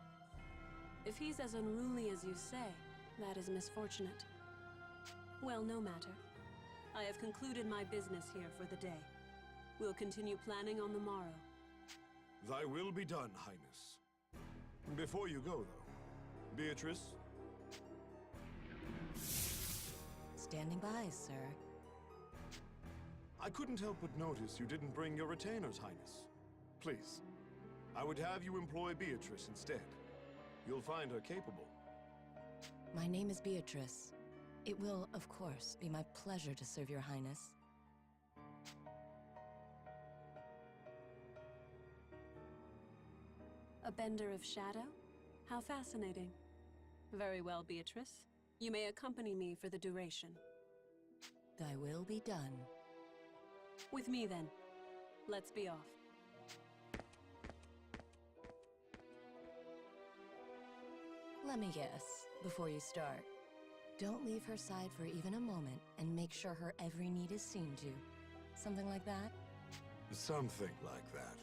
If he's as unruly as you say, that is misfortunate. Well, no matter. I have concluded my business here for the day. We'll continue planning on the morrow. Thy will be done, Highness. Before you go, though, Beatrice? Standing by, sir. I couldn't help but notice you didn't bring your retainers, Highness. Please, I would have you employ Beatrice instead. You'll find her capable. My name is Beatrice. It will, of course, be my pleasure to serve your highness. A bender of shadow? How fascinating. Very well, Beatrice. You may accompany me for the duration. Thy will be done. With me, then. Let's be off. Let me guess, before you start. Don't leave her side for even a moment, and make sure her every need is seen to. Something like that? Something like that.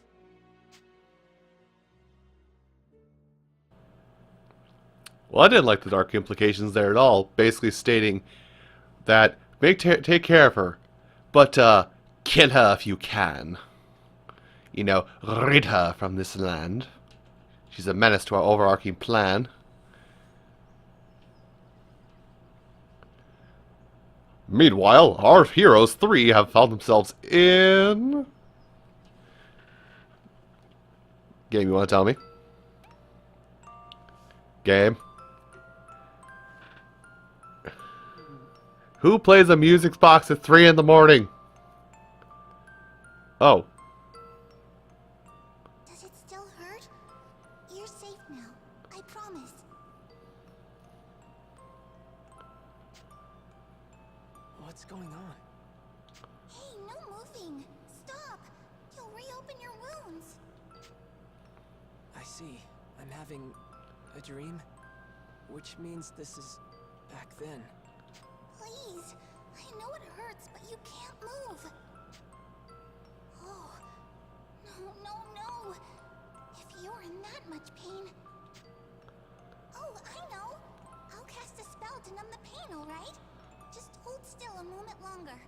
Well, I didn't like the dark implications there at all. Basically stating that take care of her, but kill her if you can. You know, rid her from this land. She's a menace to our overarching plan. Meanwhile, our heroes 3 have found themselves in... Game, you want to tell me? Game? Who plays a music box at 3 in the morning? Oh. Does it still hurt? You're safe now. I promise. What's going on? Hey, no moving. Stop. You'll reopen your wounds. I see. I'm having a dream, which means this is back then. Please. I know it hurts, but you can't move. Oh. No, no, no. If you're in that much pain... Oh, I know. I'll cast a spell to numb the pain, all right? Just hold still a moment longer.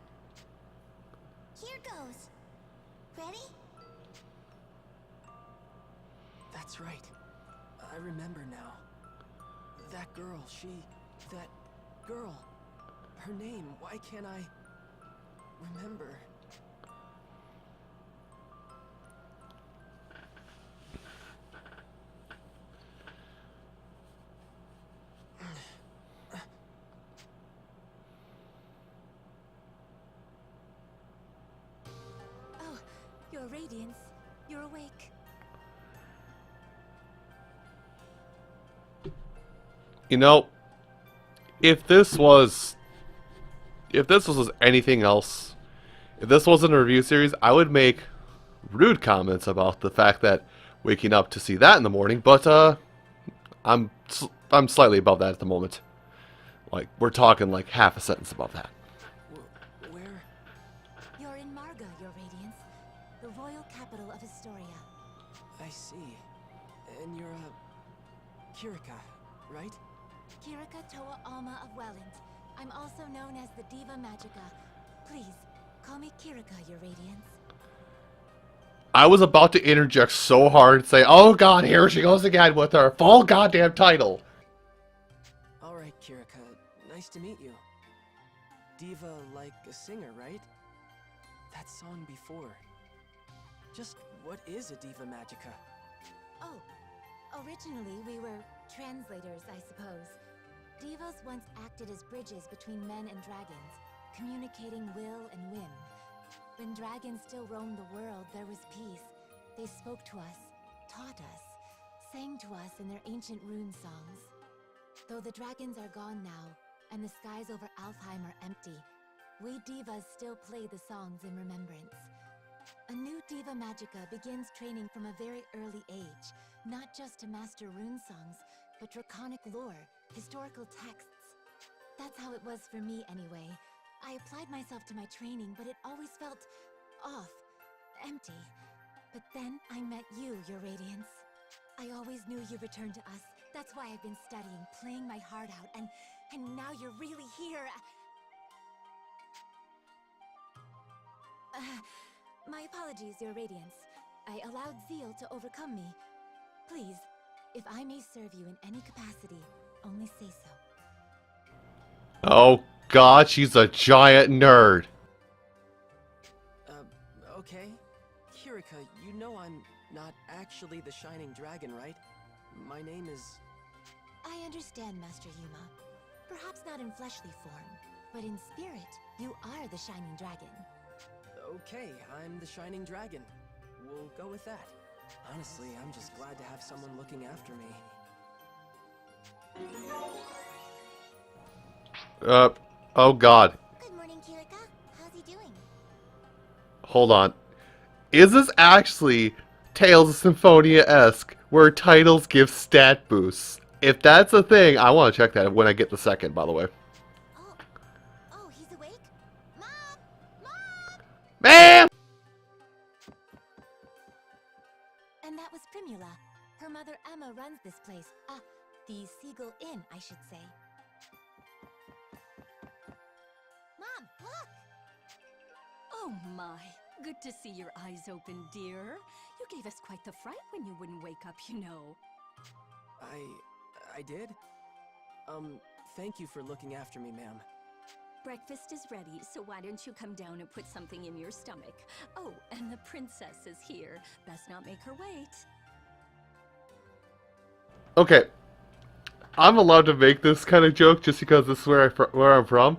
Here goes. Ready? That's right. I remember now. That girl, that girl. Her name, why can't I remember? Oh, your radiance. You're awake. You know, if this was anything else, if this wasn't a review series, I would make rude comments about the fact that waking up to see that in the morning, but I'm slightly above that at the moment. Like, we're talking like half a sentence above that. Where? You're in Marga, your radiance. The royal capital of Astoria. Kirika, right? Kirika Toa Alma of Welland. I'm also known as the Diva Magica. Please, call me Kirika, Your Radiance. I was about to interject so hard and say, oh god, here she goes again with her full goddamn title. Alright, Kirika. Nice to meet you. Diva like a singer, right? That song before. Just what is a Diva Magica? Oh, originally we were translators, I suppose. Divas once acted as bridges between men and dragons, communicating will and whim. When dragons still roamed the world, there was peace. They spoke to us, taught us, sang to us in their ancient rune songs. Though the dragons are gone now, and the skies over Alfheim are empty, we divas still play the songs in remembrance. A new Diva Magica begins training from a very early age, not just to master rune songs, but draconic lore, historical texts. That's how it was for me anyway. I applied myself to my training, but it always felt off, empty. But then I met you, Your Radiance. I always knew you'd return to us. That's why I've been studying, playing my heart out, and now you're really here. My apologies, Your Radiance. I allowed zeal to overcome me. Please, if I may serve you in any capacity, only say so. Oh god, she's a giant nerd. Okay. Kirika, you know I'm not actually the Shining Dragon, right? My name is... I understand, Master Yuma. Perhaps not in fleshly form, but in spirit, you are the Shining Dragon. Okay, I'm the Shining Dragon. We'll go with that. Honestly, I'm just glad to have someone looking after me. Oh god. Good morning, Kirika. How's he doing? Hold on. Is this actually Tales of Symphonia-esque, where titles give stat boosts? If that's a thing, I want to check that when I get the second, by the way. Oh, he's awake? Mom! Mom! Ma'am! And that was Primula. Her mother Emma runs this place. The Seagull Inn, I should say. Mom, look! Oh my, good to see your eyes open, dear. You gave us quite the fright when you wouldn't wake up, you know. I did? Thank you for looking after me, ma'am. Breakfast is ready, so why don't you come down and put something in your stomach? Oh, and the princess is here. Best not make her wait. Okay. I'm allowed to make this kind of joke just because this is where I'm from.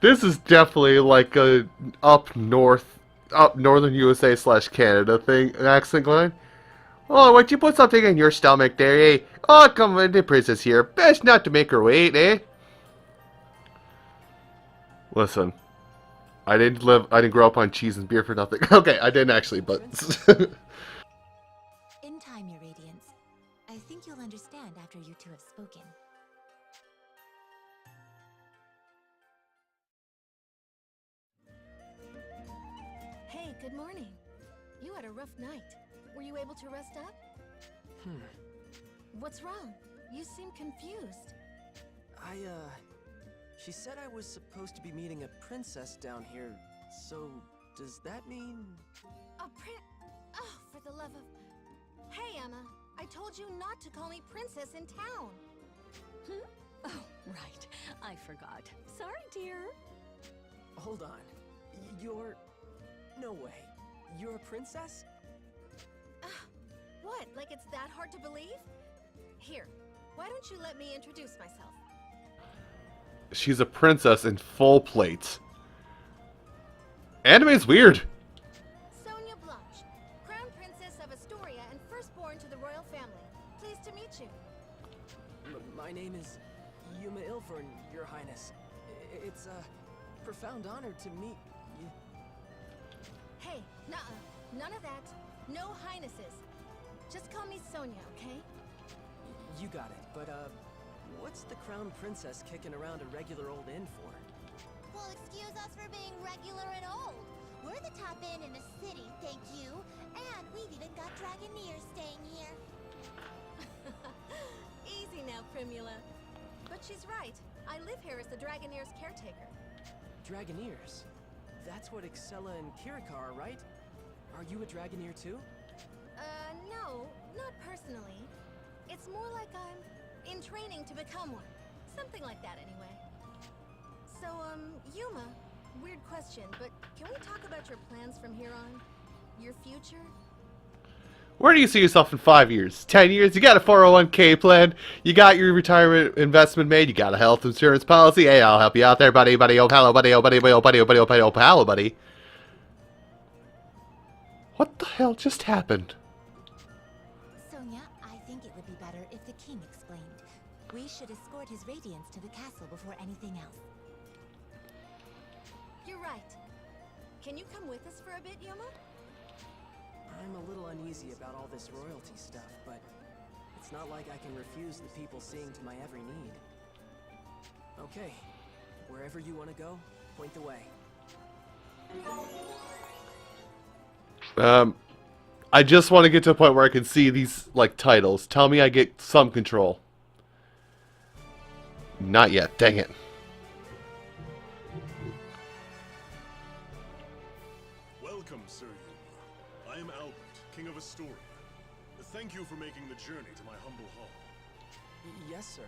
This is definitely like a up northern USA / Canada thing, an accent line. Oh, why don't you put something in your stomach there, eh? Oh, come on, the princess here. Best not to make her wait, eh? Listen, I didn't grow up on cheese and beer for nothing. Okay, I didn't actually, but... In time, Your Radiance. I think you'll understand after you two have spoken. Hey, good morning. You had a rough night. Were you able to rest up? What's wrong? You seem confused. She said I was supposed to be meeting a princess down here, so does that mean... Oh, for the love of... Hey, Emma. I told you not to call me princess in town. Oh, right. I forgot. Sorry, dear. Hold on. You're... No way. You're a princess? What? Like it's that hard to believe? Here, why don't you let me introduce myself? She's a princess in full plate. Anime's weird. Sonia Blanche, Crown Princess of Astoria and firstborn to the royal family. Pleased to meet you. My name is Yuma Ilfern, Your Highness. It's a profound honor to meet you. Hey, none of that. No highnesses. Just call me Sonia, okay? You got it, but what's the Crown Princess kicking around a regular old inn for? Well, excuse us for being regular and old. We're the top inn in the city, thank you. And we've even got Dragoneers staying here. Easy now, Primula. But she's right. I live here as the Dragoneer's caretaker. Dragoneers? That's what Excella and Kirika are, right? Are you a Dragoneer too? No, not personally. It's more like I'm in training to become one. Something like that, anyway. So, Yuma, weird question, but can we talk about your plans from here on? Your future? Where do you see yourself in 5 years? 10 years? You got a 401k plan? You got your retirement investment made? You got a health insurance policy? Hey, I'll help you out there, buddy, buddy, oh, hello, buddy, oh, buddy, oh, buddy, oh, buddy, oh, buddy, oh, hello, buddy. What the hell just happened? Sonia, I think it would be better if the king explained. We should escort his radiance to the castle before anything else. You're right. Can you come with us for a bit, Yuma? I'm a little uneasy about all this royalty stuff, but it's not like I can refuse the people seeing to my every need. Okay, wherever you want to go, point the way. I just want to get to a point where I can see these, like, titles. Tell me I get some control. Not yet, dang it. Welcome, Sir Yuma. I am Albert, King of Astoria. Thank you for making the journey to my humble hall. Yes, sir.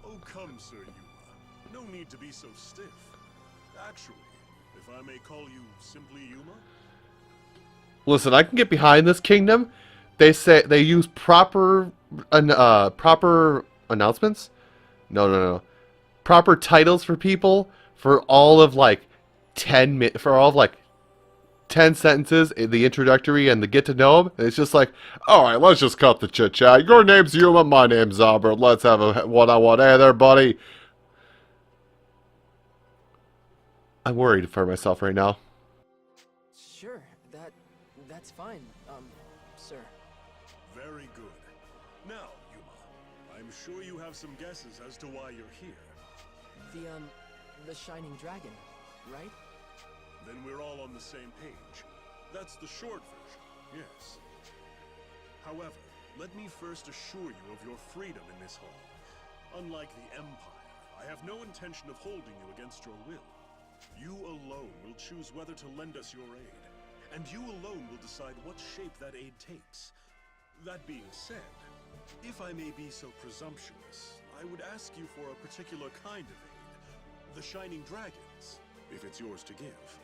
Oh, come, Sir Yuma. No need to be so stiff. Actually, if I may call you simply Yuma? Listen, I can get behind this kingdom. They say they use proper announcements. No. Proper titles for people for all of like 10 sentences in the introductory and the get to know them. It's just like, all right, let's just cut the chit chat. Your name's Yuma, my name's Albert. Let's have a one-on-one. Hey there, buddy. I'm worried for myself right now. Sure, that's fine, sir. Very good. Now, Yuma, I'm sure you have some guesses as to why you're here. The Shining Dragon, right? Then we're all on the same page. That's the short version, yes. However, let me first assure you of your freedom in this hall. Unlike the Empire, I have no intention of holding you against your will. You alone will choose whether to lend us your aid, and you alone will decide what shape that aid takes. That being said, if I may be so presumptuous, I would ask you for a particular kind of aid. The Shining Dragons, if it's yours to give.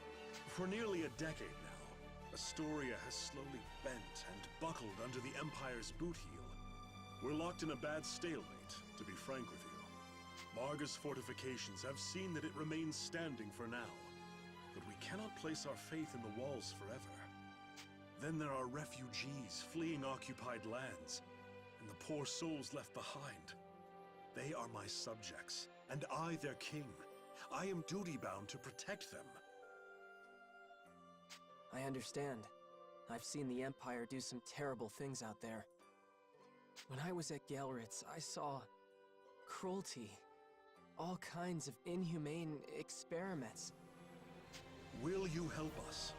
For nearly a decade now, Astoria has slowly bent and buckled under the Empire's boot heel. We're locked in a bad stalemate, to be frank with you. Marga's fortifications have seen that it remains standing for now, but we cannot place our faith in the walls forever. Then there are refugees fleeing occupied lands, and the poor souls left behind. They are my subjects, and I their king. I am duty-bound to protect them. I understand. I've seen the Empire do some terrible things out there. When I was at Gelritz, I saw cruelty. All kinds of inhumane experiments. Will you help us?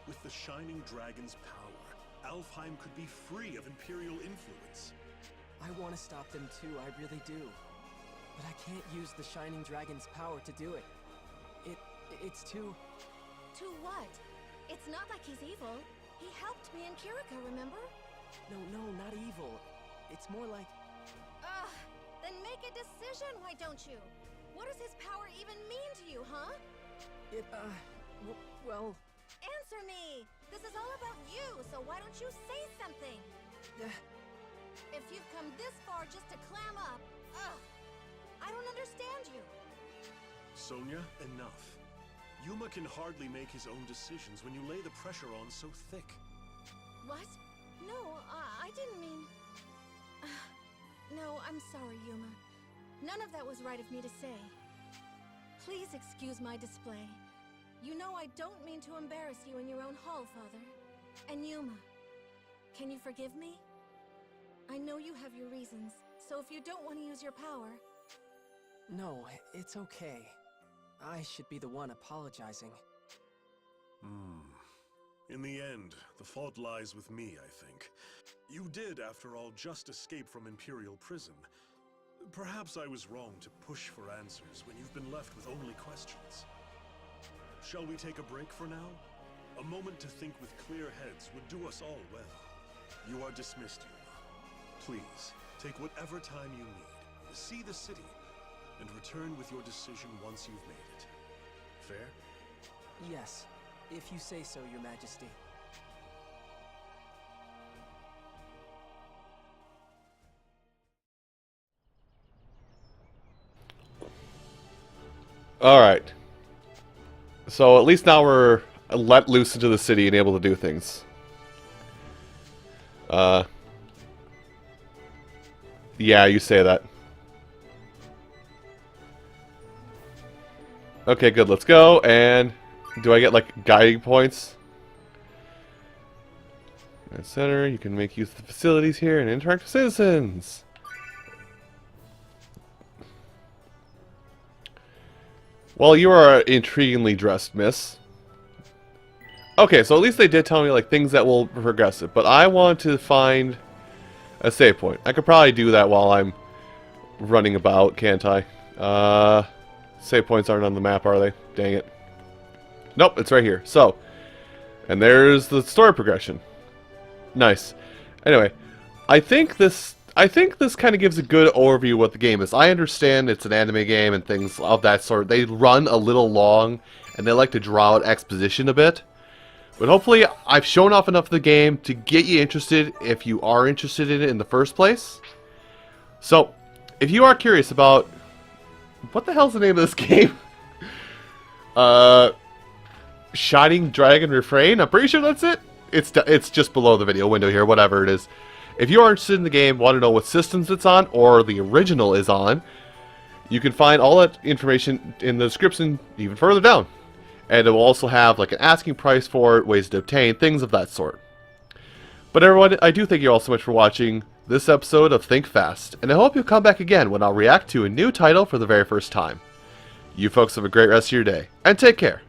With the Shining Dragon's power, Alfheim could be free of Imperial influence. I want to stop them too, I really do. But I can't use the Shining Dragon's power to do it. It's too... To what? It's not like he's evil. He helped me and Kirika, remember? No, not evil. It's more like... Ugh, then make a decision, why don't you? What does his power even mean to you, huh? Well... Answer me! This is all about you, so why don't you say something? If you've come this far just to clam up, ugh! I don't understand you. Sonia, enough. Yuma can hardly make his own decisions when you lay the pressure on so thick. What? No, I didn't mean... No, I'm sorry, Yuma. None of that was right of me to say. Please excuse my display. You know I don't mean to embarrass you in your own hall, Father. And Yuma, can you forgive me? I know you have your reasons, so if you don't want to use your power... No, it's okay. I should be the one apologizing. In the end, the fault lies with me, I think. You did, after all, just escape from Imperial prison. Perhaps I was wrong to push for answers when you've been left with only questions. Shall we take a break for now? A moment to think with clear heads would do us all well. You are dismissed, Yuma. Please, take whatever time you need. See the city, and return with your decision once you've made it. Fair? Yes, if you say so, Your Majesty. Alright. So at least now we're let loose into the city and able to do things. Yeah, you say that. Okay, good, let's go. And do I get, like, guiding points? At center, you can make use of the facilities here and interact with citizens. Well, you are intriguingly dressed, miss. Okay, so at least they did tell me, like, things that will progress it. But I want to find a save point. I could probably do that while I'm running about, can't I? Save points aren't on the map, are they? Dang it. Nope, it's right here. So, and there's the story progression. Nice. Anyway, I think this kind of gives a good overview of what the game is. I understand it's an anime game and things of that sort. They run a little long, and they like to draw out exposition a bit. But hopefully, I've shown off enough of the game to get you interested if you are interested in it in the first place. So, if you are curious about... What the hell's the name of this game? Shining Dragon Refrain? I'm pretty sure that's it. It's just below the video window here, whatever it is. If you are interested in the game, want to know what systems it's on, or the original is on, you can find all that information in the description even further down. And it will also have like an asking price for it, ways to obtain, things of that sort. But everyone, I do thank you all so much for watching this episode of Think Fast, and I hope you'll come back again when I'll react to a new title for the very first time. You folks have a great rest of your day, and take care.